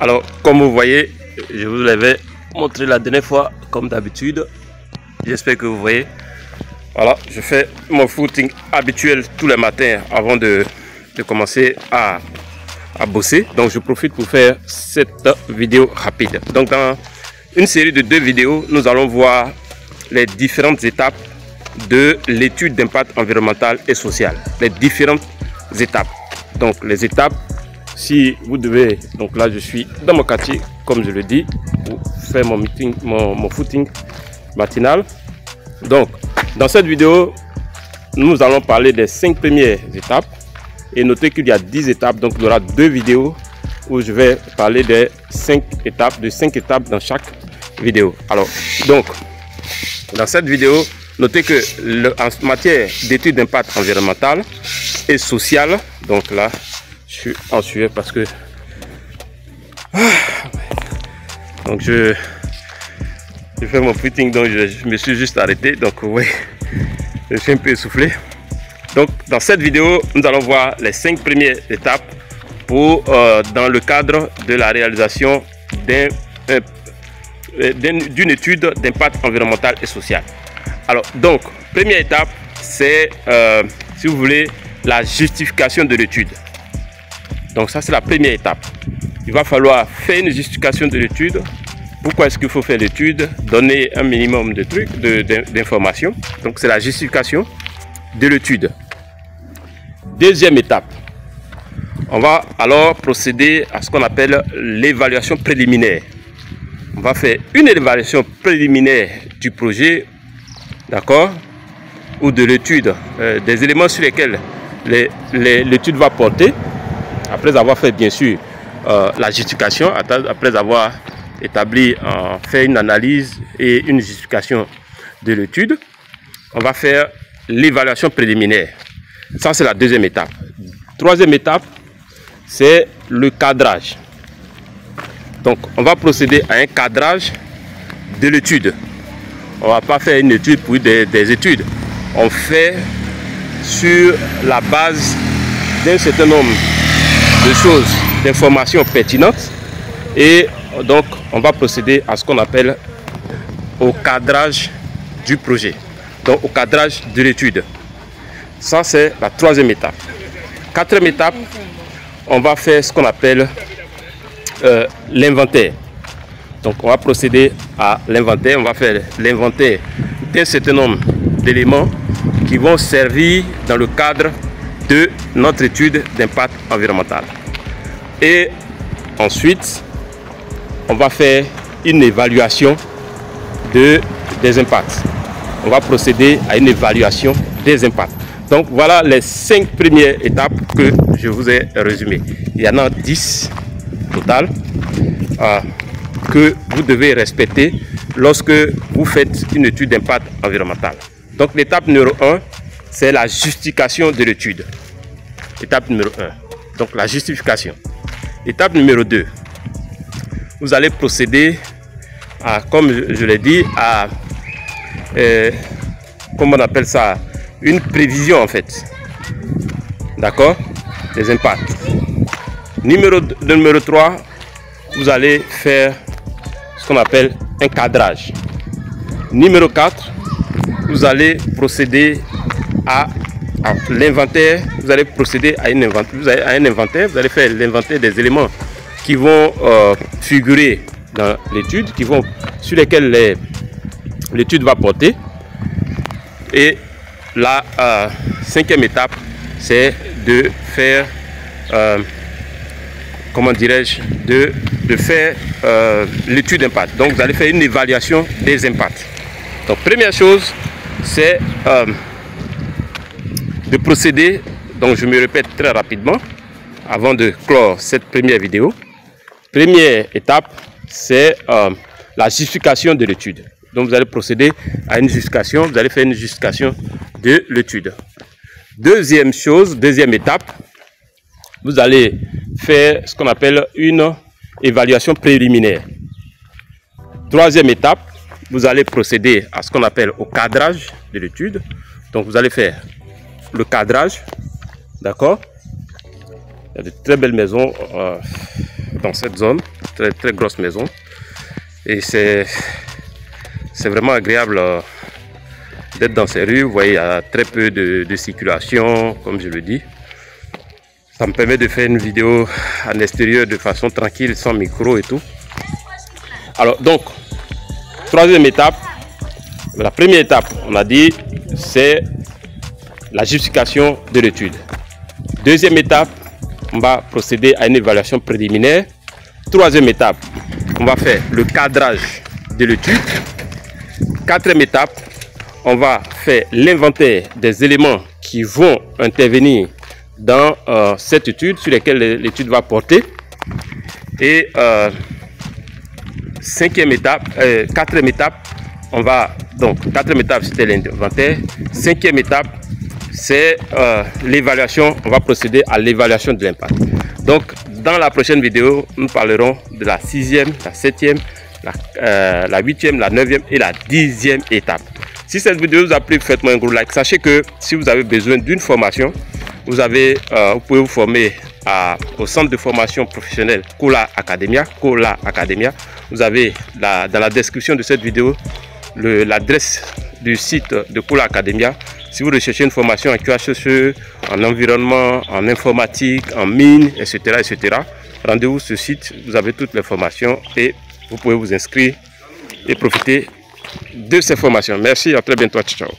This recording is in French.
Alors, comme vous voyez, je vous l'avais montré la dernière fois, comme d'habitude. J'espère que vous voyez. Voilà, je fais mon footing habituel tous les matins avant de commencer à bosser. Donc, je profite pour faire cette vidéo rapide. Donc, dans une série de 2 vidéos, nous allons voir les différentes étapes de l'étude d'impact environnemental et social. Les différentes étapes. Donc, les étapes, si vous devez, donc là, je suis dans mon quartier, comme je le dis, pour faire mon footing matinal. Donc, dans cette vidéo, nous allons parler des 5 premières étapes. Et notez qu'il y a 10 étapes, donc il y aura 2 vidéos où je vais parler des 5 étapes dans chaque vidéo. Alors, donc, dans cette vidéo, notez que en matière d'études d'impact environnemental et social, donc là, je suis en sueur parce que donc je fais mon footing, donc je me suis juste arrêté, donc oui, je suis un peu essoufflé. Donc dans cette vidéo, nous allons voir les 5 premières étapes pour dans le cadre de la réalisation d'une étude d'impact environnemental et social. Alors donc, première étape, c'est si vous voulez la justification de l'étude. Donc ça, c'est la première étape. Il va falloir faire une justification de l'étude. Pourquoi est-ce qu'il faut faire l'étude? Donner un minimum de trucs, d'informations. Donc c'est la justification de l'étude. Deuxième étape, on va alors procéder à ce qu'on appelle l'évaluation préliminaire. On va faire une évaluation préliminaire du projet, d'accord, ou de l'étude, des éléments sur lesquels l'étude va porter, après avoir fait bien sûr la justification, après avoir établi, fait une analyse et une justification de l'étude. On va faire l'évaluation préliminaire. Ça, c'est la deuxième étape. Troisième étape, c'est le cadrage. Donc, on va procéder à un cadrage de l'étude. On ne va pas faire une étude pour des études. On fait sur la base d'un certain nombre de choses, d'informations pertinentes. Et donc, on va procéder à ce qu'on appelle au cadrage du projet. Donc, au cadrage de l'étude. Ça, c'est la troisième étape. Quatrième étape, on va faire ce qu'on appelle l'inventaire. Donc, on va procéder à l'inventaire. On va faire l'inventaire d'un certain nombre d'éléments qui vont servir dans le cadre de notre étude d'impact environnemental. Et ensuite, on va faire une évaluation des impacts. On va procéder à une évaluation des impacts. Donc voilà les 5 premières étapes que je vous ai résumées. Il y en a 10 total que vous devez respecter lorsque vous faites une étude d'impact environnemental. Donc l'étape numéro 1, c'est la justification de l'étude. Étape numéro 1, donc la justification. Étape numéro 2, vous allez procéder à, comme je l'ai dit, à, comment on appelle ça, une prévision en fait, d'accord, des impacts. Numéro 3, vous allez faire ce qu'on appelle un cadrage. Numéro 4, vous allez procéder à l'inventaire. Vous allez procéder à un inventaire. Vous allez faire l'inventaire des éléments qui vont figurer dans l'étude, sur lesquels l'étude va porter. Et la 5e étape, c'est de faire, comment dirais-je, de faire l'étude d'impact. Donc, vous allez faire une évaluation des impacts. Donc, première chose, c'est de procéder, donc je me répète très rapidement, avant de clore cette première vidéo. Première étape, c'est la justification de l'étude. Donc, vous allez procéder à une justification, vous allez faire une justification de l'étude. Deuxième chose, deuxième étape, vous allez faire ce qu'on appelle une évaluation préliminaire. Troisième étape, vous allez procéder à ce qu'on appelle au cadrage de l'étude. Donc, vous allez faire le cadrage, d'accord? Il y a de très belles maisons dans cette zone. très grosse maison. Et c'est vraiment agréable d'être dans ces rues. Vous voyez, il y a très peu de circulation, comme je le dis. Ça me permet de faire une vidéo en extérieur de façon tranquille, sans micro et tout. Alors donc, troisième étape. La première étape, on a dit, c'est la justification de l'étude. Deuxième étape, on va procéder à une évaluation préliminaire. Troisième étape, on va faire le cadrage de l'étude. Quatrième étape, on va faire l'inventaire des éléments qui vont intervenir dans cette étude, sur lesquels l'étude va porter. Et quatrième étape, on va donc, quatrième étape c'était l'inventaire. Cinquième étape, c'est l'évaluation. On va procéder à l'évaluation de l'impact. Donc dans la prochaine vidéo, nous parlerons de la 6e, la 7e, la 8e, la 9e et la 10e étape. Si cette vidéo vous a plu, faites-moi un gros like. Sachez que si vous avez besoin d'une formation, vous pouvez vous former au centre de formation professionnelle Kola Academia. Vous avez dans la description de cette vidéo l'adresse du site de Kola Academia. Si vous recherchez une formation en QHSE, en environnement, en informatique, en mine, etc., rendez-vous sur ce site. Vous avez toutes les formations et vous pouvez vous inscrire et profiter de ces formations. Merci, à très bientôt. Ciao.